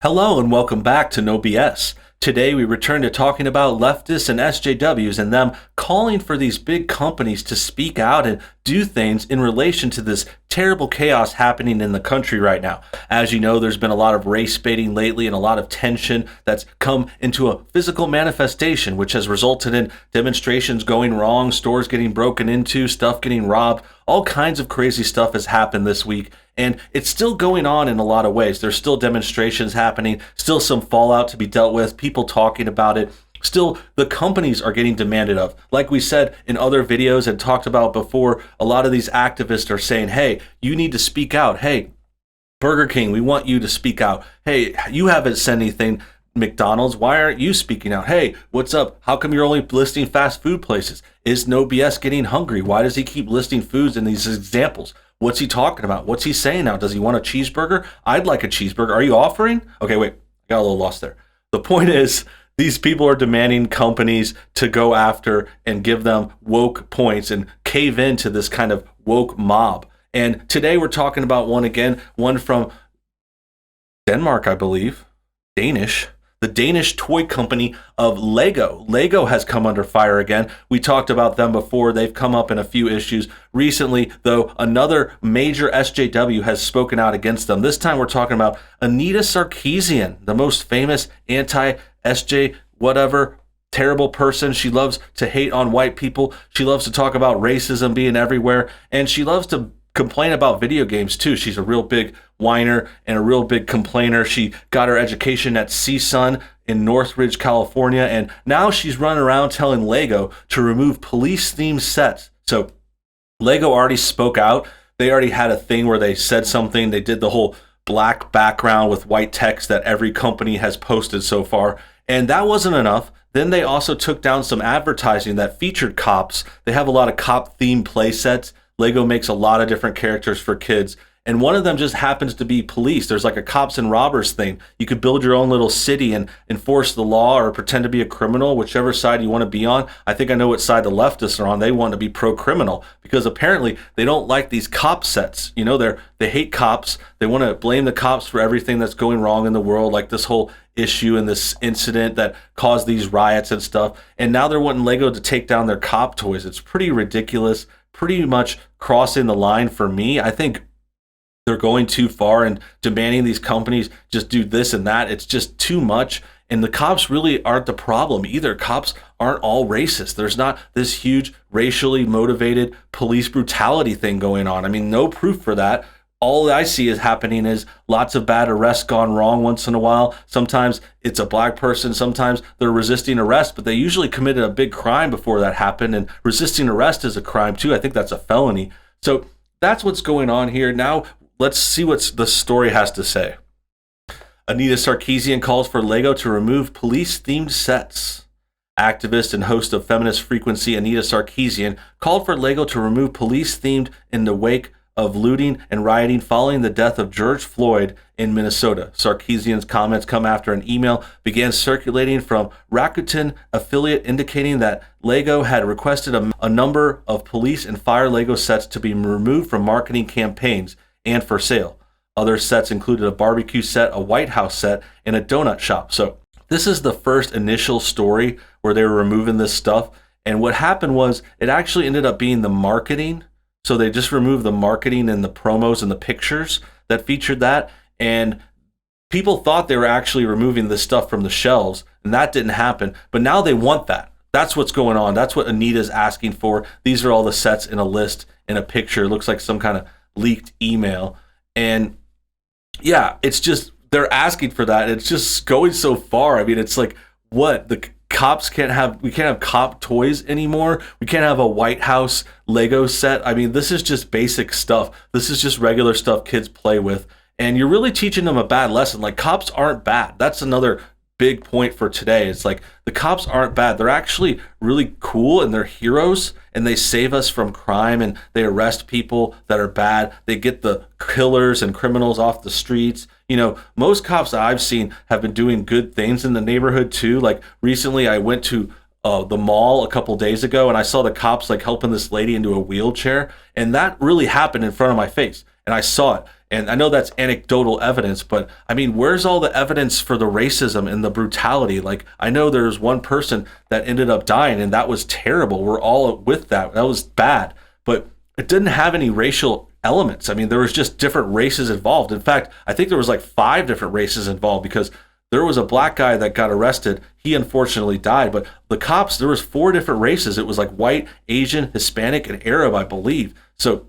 Hello and welcome back to NoBS. Today we return to talking about leftists and SJWs and them calling for these big companies to speak out and do things in relation to this terrible chaos happening in the country right now. As you know, there's been a lot of race baiting lately and a lot of tension that's come into a physical manifestation, which has resulted in demonstrations going wrong, stores getting broken into, stuff getting robbed. All kinds of crazy stuff has happened this week, and it's still going on in a lot of ways. There's still demonstrations happening, still some fallout to be dealt with, people talking about it. Still, the companies are getting demanded of. Like we said in other videos and talked about before, a lot of these activists are saying, hey, you need to speak out. Hey, Burger King, we want you to speak out. Hey, you haven't said anything. McDonald's, why aren't you speaking out? Hey, what's up? How come you're only listing fast food places? Is NoBS getting hungry? Why does he keep listing foods in these examples? What's he talking about? What's he saying now? Does he want a cheeseburger? I'd like a cheeseburger. Are you offering? Okay, wait, I got a little lost there. The point is, these people are demanding companies to go after and give them woke points and cave into this kind of woke mob. And today we're talking about one from Denmark, I believe, Danish. The Danish toy company of Lego. Lego has come under fire again. We talked about them before. They've come up in a few issues. Recently, though, another major SJW has spoken out against them. This time we're talking about Anita Sarkeesian, the most famous anti-SJ whatever terrible person. She loves to hate on white people. She loves to talk about racism being everywhere. And she loves to complain about video games too. She's a real big whiner and a real big complainer. She got her education at CSUN in Northridge, California, and now she's running around telling Lego to remove police-themed sets. So Lego already spoke out. They already had a thing where they said something. They did the whole black background with white text that every company has posted so far, and that wasn't enough. Then they also took down some advertising that featured cops. They have a lot of cop-themed play sets. Lego makes a lot of different characters for kids, and one of them just happens to be police. There's like a cops and robbers thing. You could build your own little city and enforce the law or pretend to be a criminal, whichever side you want to be on. I think I know what side the leftists are on. They want to be pro-criminal because apparently they don't like these cop sets. You know, they hate cops. They want to blame the cops for everything that's going wrong in the world, like this whole issue and this incident that caused these riots and stuff. And now they're wanting Lego to take down their cop toys. It's pretty ridiculous. Pretty much crossing the line for me. I think they're going too far and demanding these companies just do this and that. It's just too much. And the cops really aren't the problem either. Cops aren't all racist. There's not this huge racially motivated police brutality thing going on. I mean, no proof for that. All I see is happening is lots of bad arrests gone wrong once in a while. Sometimes it's a black person. Sometimes they're resisting arrest, but they usually committed a big crime before that happened. And resisting arrest is a crime too. I think that's a felony. So that's what's going on here. Now let's see what the story has to say. Anita Sarkeesian calls for Lego to remove police-themed sets. Activist and host of Feminist Frequency, Anita Sarkeesian, called for Lego to remove police-themed in the wake of looting and rioting following the death of George Floyd in Minnesota. Sarkeesian's comments come after an email began circulating from Rakuten affiliate indicating that Lego had requested a number of police and fire Lego sets to be removed from marketing campaigns and for sale. Other sets included a barbecue set, a White House set, and a donut shop. So this is the first initial story where they were removing this stuff. And what happened was it actually ended up being the marketing. So they just removed the marketing and the promos and the pictures that featured that. And people thought they were actually removing this stuff from the shelves, and that didn't happen. But now they want that. That's what's going on. That's what Anita's asking for. These are all the sets in a list in a picture. It looks like some kind of leaked email. And yeah, it's just, they're asking for that. It's just going so far. I mean, it's like, what? We can't have cop toys anymore. We can't have a White House Lego set. I mean, this is just basic stuff. This is just regular stuff kids play with. And you're really teaching them a bad lesson. Like, cops aren't bad. That's another big point for today. It's like the cops aren't bad. They're actually really cool and they're heroes and they save us from crime and they arrest people that are bad. They get the killers and criminals off the streets. You know, most cops that I've seen have been doing good things in the neighborhood too. Like recently I went to the mall a couple days ago and I saw the cops like helping this lady into a wheelchair, and that really happened in front of my face. And I saw it. And I know that's anecdotal evidence, but I mean, where's all the evidence for the racism and the brutality? Like, I know there's one person that ended up dying, and that was terrible. We're all with that. That was bad. But it didn't have any racial elements. I mean, there was just different races involved. In fact, I think there was like 5 different races involved, because there was a black guy that got arrested. He unfortunately died, but the cops, there was 4 different races. It was like white, Asian, Hispanic, and Arab, I believe. So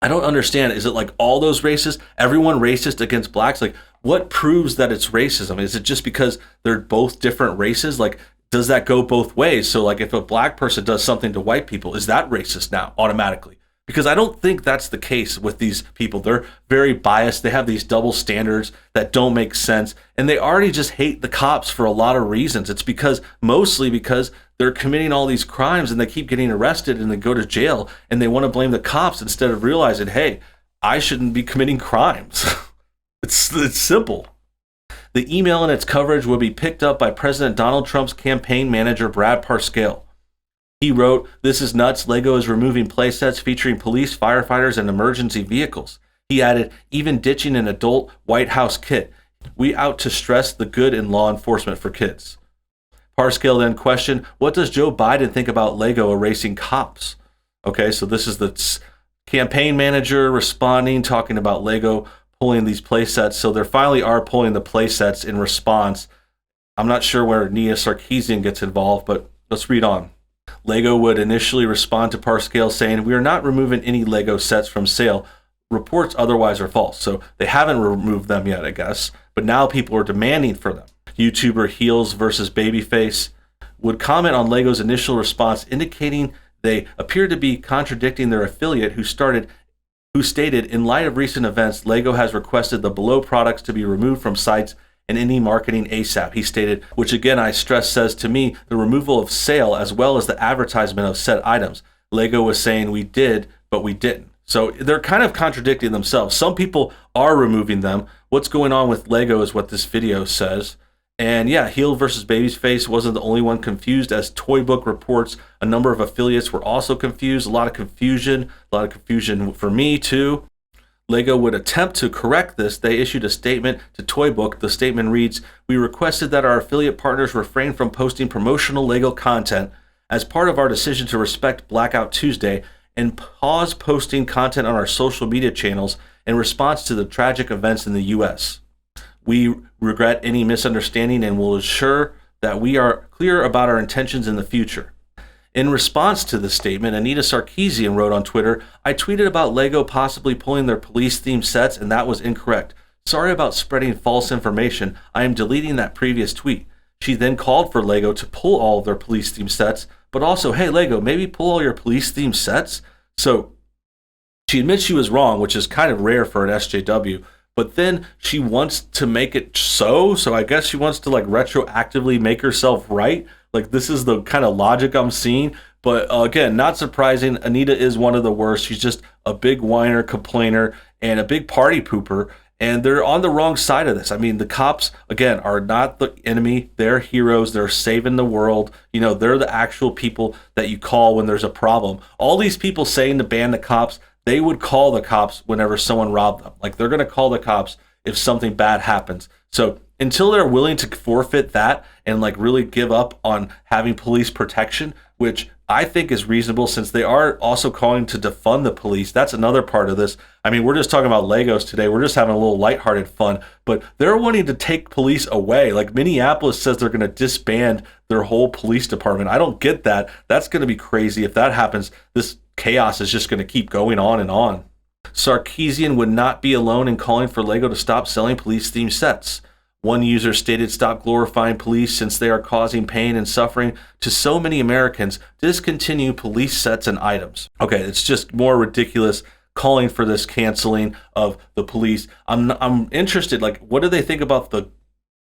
I don't understand. Is it like all those races, everyone racist against blacks? Like, what proves that it's racism? Is it just because they're both different races? Like, does that go both ways? So like, if a black person does something to white people, is that racist now automatically? Because I don't think that's the case with these people. They're very biased. They have these double standards that don't make sense. And they already just hate the cops for a lot of reasons. It's mostly because they're committing all these crimes and they keep getting arrested and they go to jail, and they want to blame the cops instead of realizing, hey, I shouldn't be committing crimes. It's simple. The email and its coverage will be picked up by President Donald Trump's campaign manager, Brad Parscale. He wrote, "This is nuts. Lego is removing playsets featuring police, firefighters, and emergency vehicles." He added, "Even ditching an adult White House kit. We out to stress the good in law enforcement for kids." Parscale then questioned, what does Joe Biden think about Lego erasing cops? Okay, so this is the campaign manager responding, talking about Lego pulling these playsets. So they finally are pulling the playsets in response. I'm not sure where Anita Sarkeesian gets involved, but let's read on. Lego would initially respond to Parscale saying, "We are not removing any Lego sets from sale. Reports otherwise are false." So they haven't removed them yet, I guess, but now people are demanding for them. YouTuber Heels versus Babyface would comment on Lego's initial response, indicating they appear to be contradicting their affiliate who stated, "In light of recent events, Lego has requested the below products to be removed from sites and any marketing ASAP." He stated, which again I stress says to me the removal of sale as well as the advertisement of said items. Lego was saying we did, but we didn't. So they're kind of contradicting themselves. Some people are removing them. What's going on with Lego is what this video says. And yeah, Heel versus Babyface wasn't the only one confused, as Toy Book reports a number of affiliates were also confused. A lot of confusion for me too. Lego would attempt to correct this. They issued a statement to Toy Book. The statement reads, "We requested that our affiliate partners refrain from posting promotional Lego content as part of our decision to respect Blackout Tuesday and pause posting content on our social media channels in response to the tragic events in the U.S. We regret any misunderstanding and will ensure that we are clear about our intentions in the future." In response to the statement, Anita Sarkeesian wrote on Twitter, "I tweeted about Lego possibly pulling their police-themed sets, and that was incorrect. Sorry about spreading false information. I am deleting that previous tweet." She then called for Lego to pull all of their police-themed sets, but also, hey, Lego, maybe pull all your police-themed sets? So she admits she was wrong, which is kind of rare for an SJW, but then she wants to make it so I guess she wants to like retroactively make herself right. Like, this is the kind of logic I'm seeing. But again, not surprising. Anita is one of the worst. She's just a big whiner, complainer, and a big party pooper. And they're on the wrong side of this. I mean, the cops, again, are not the enemy. They're heroes. They're saving the world. You know, they're the actual people that you call when there's a problem. All these people saying to ban the cops, they would call the cops whenever someone robbed them. Like, they're going to call the cops if something bad happens. So until they're willing to forfeit that and like really give up on having police protection, which I think is reasonable since they are also calling to defund the police. That's another part of this. I mean, we're just talking about Legos today. We're just having a little lighthearted fun, but they're wanting to take police away. Like, Minneapolis says they're going to disband their whole police department. I don't get that. That's going to be crazy. If that happens, this chaos is just going to keep going on and on. Sarkeesian would not be alone in calling for Lego to stop selling police-themed sets. One user stated, "Stop glorifying police since they are causing pain and suffering to so many Americans. Discontinue police sets and items." Okay, it's just more ridiculous calling for this canceling of the police. I'm interested, like, what do they think about the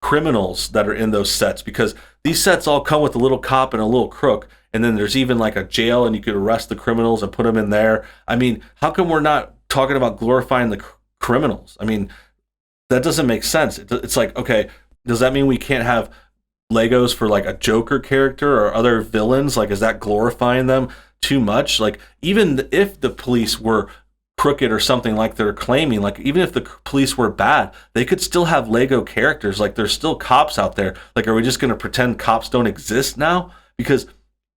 criminals that are in those sets? Because these sets all come with a little cop and a little crook, and then there's even like a jail, and you could arrest the criminals and put them in there. I mean, how come we're not talking about glorifying the criminals? I mean, that doesn't make sense. It's like, okay, does that mean we can't have Legos for like a Joker character or other villains? Like, is that glorifying them too much? Like, even if the police were crooked or something like they're claiming. Like, even if the police were bad, they could still have Lego characters. Like, there's still cops out there. Like, are we just going to pretend cops don't exist now? Because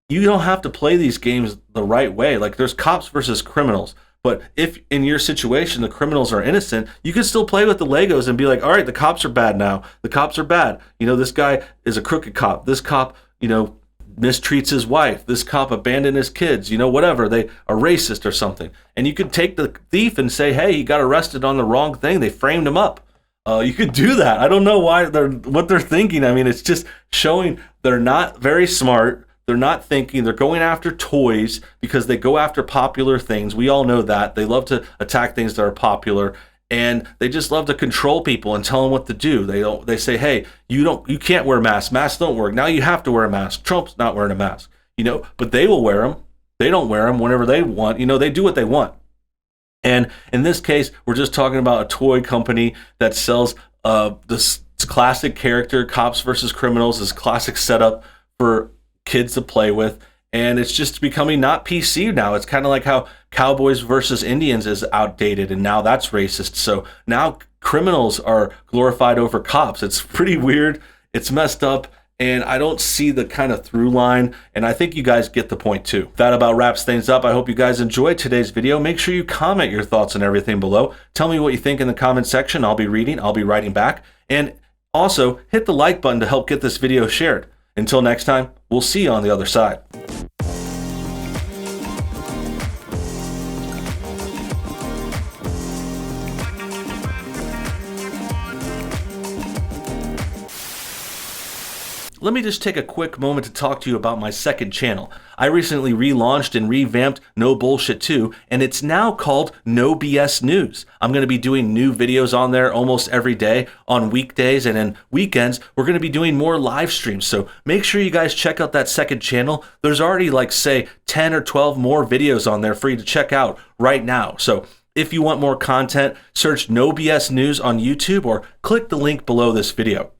you don't have to play these games the right way. Like, there's cops versus criminals. But if in your situation the criminals are innocent, you can still play with the Legos and be like, all right, the cops are bad now. The cops are bad. You know, this guy is a crooked cop. This cop, you know, mistreats his wife. This cop abandoned his kids. You know, whatever. They are racist or something. And you could take the thief and say, hey, he got arrested on the wrong thing. They framed him up. You could do that. I don't know what they're thinking. I mean, it's just showing they're not very smart. They're not thinking. They're going after toys because they go after popular things. We all know that. They love to attack things that are popular, and they just love to control people and tell them what to do. They say, hey, you can't wear masks. Masks don't work. Now you have to wear a mask. Trump's not wearing a mask. You know, but they will wear them. They don't wear them whenever they want. You know, they do what they want. And in this case, we're just talking about a toy company that sells this classic character, cops versus criminals, this classic setup for kids to play with, and it's just becoming not PC now. It's kind of like how Cowboys versus Indians is outdated, and now that's racist. So now criminals are glorified over cops. It's pretty weird. It's messed up, and I don't see the kind of through line, and I think you guys get the point too. That about wraps things up. I hope you guys enjoyed today's video. Make sure you comment your thoughts and everything below. Tell me what you think in the comment section. I'll be reading. I'll be writing back. And also, hit the like button to help get this video shared. Until next time, we'll see you on the other side. Let me just take a quick moment to talk to you about my second channel. I recently relaunched and revamped No Bullshit 2, and it's now called NoBS News. I'm going to be doing new videos on there almost every day on weekdays, and then weekends we're going to be doing more live streams. So make sure you guys check out that second channel. There's already like say 10 or 12 more videos on there for you to check out right now. So if you want more content, search NoBS News on YouTube or click the link below this video.